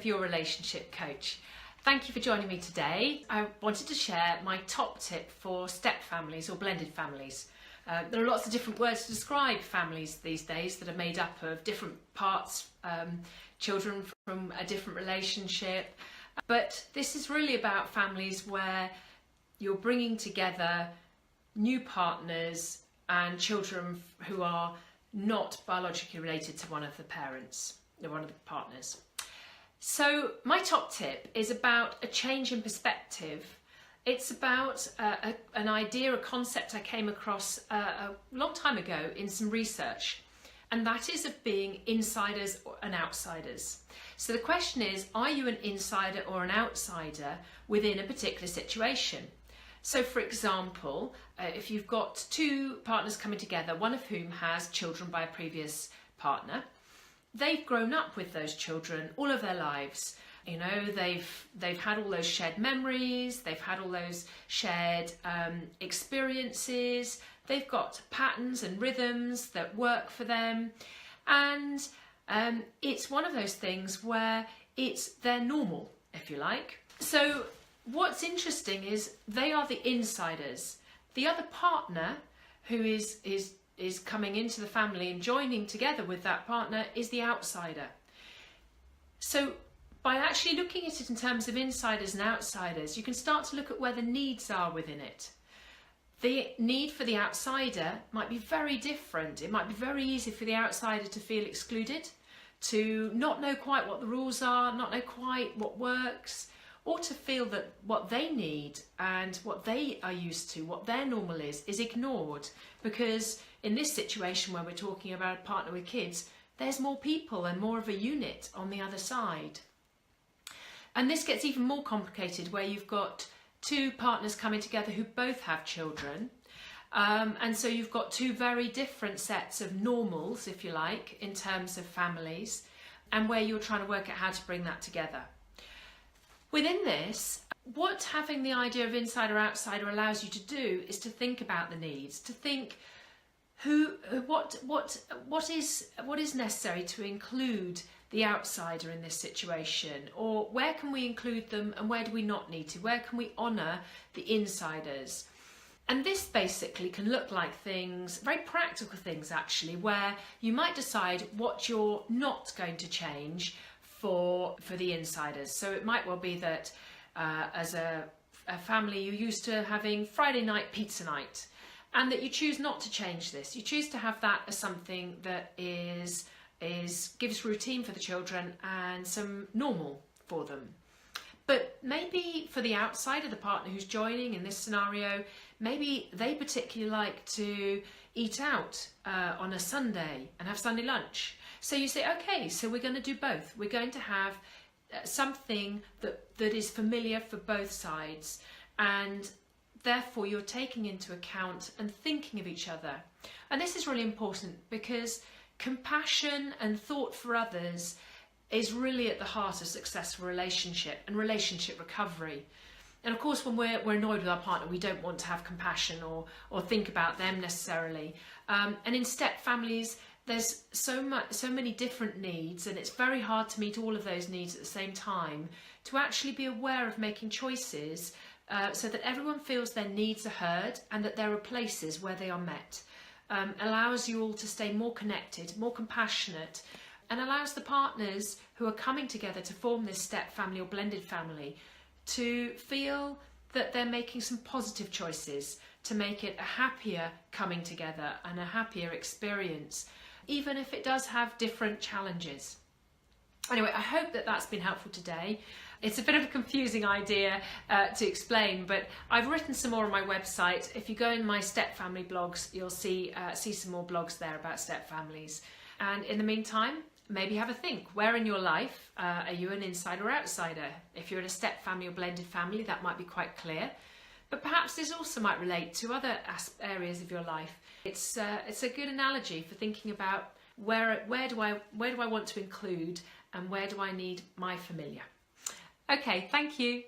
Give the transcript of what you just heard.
Olive, your relationship coach. Thank you for joining me today. I wanted to share my top tip for step families or blended families. There are lots of different words to describe families these days that are made up of different parts, children from a different relationship. But this is really about families where you're bringing together new partners and children who are not biologically related to one of the parents or one of the partners. So my top tip is about a change in perspective. It's about an idea, a concept I came across a long time ago in some research, and that is of being insiders and outsiders. So the question is, are you an insider or an outsider within a particular situation? So for example, if you've got two partners coming together, one of whom has children by a previous partner, they've grown up with those children all of their lives. You know, they've had all those shared memories, they've had all those shared experiences, they've got patterns and rhythms that work for them, and it's one of those things where it's their normal, if you like. So what's interesting is they are the insiders. The other partner who is coming into the family and joining together with that partner is the outsider. So by actually looking at it in terms of insiders and outsiders, you can start to look at where the needs are within it. The need for the outsider might be very different. It might be very easy for the outsider to feel excluded, to not know quite what the rules are, not know quite what works, or to feel that what they need and what they are used to, what their normal is ignored. Because in this situation where we're talking about a partner with kids, there's more people and more of a unit on the other side. And this gets even more complicated where you've got two partners coming together who both have children. And so you've got two very different sets of normals, if you like, in terms of families, and where you're trying to work out how to bring that together. Within this, what having the idea of insider outsider allows you to do is to think about the needs, to think what is necessary to include the outsider in this situation, or where can we include them and where do we not need to? Where can we honour the insiders? And this basically can look like things, very practical things actually, where you might decide what you're not going to change for the insiders. So it might well be that as a family you're used to having Friday night pizza night, and that you choose not to change this. You choose to have that as something that gives routine for the children and some normal for them. But maybe for the outsider, the partner who's joining in this scenario, maybe they particularly like to eat out on a Sunday and have Sunday lunch. So you say, okay, so we're going to do both. We're going to have something that is familiar for both sides, and therefore you're taking into account and thinking of each other. And this is really important because compassion and thought for others is really at the heart of successful relationship and relationship recovery. And of course, when we're annoyed with our partner, we don't want to have compassion or think about them necessarily. And in step families, there's so many different needs, and it's very hard to meet all of those needs at the same time. To actually be aware of making choices so that everyone feels their needs are heard and that there are places where they are met, allows you all to stay more connected, more compassionate, and allows the partners who are coming together to form this step family or blended family to feel that they're making some positive choices to make it a happier coming together and a happier experience, even if it does have different challenges. Anyway, I hope that that's been helpful today. It's a bit of a confusing idea to explain, but I've written some more on my website. If you go in my step family blogs, you'll see some more blogs there about step families. And in the meantime, maybe have a think. Where in your life are you an insider or outsider? If you're in a step family or blended family, that might be quite clear. But perhaps this also might relate to other areas of your life. It's a good analogy for thinking about where do I want to include and where do I need my familiar. Okay, thank you.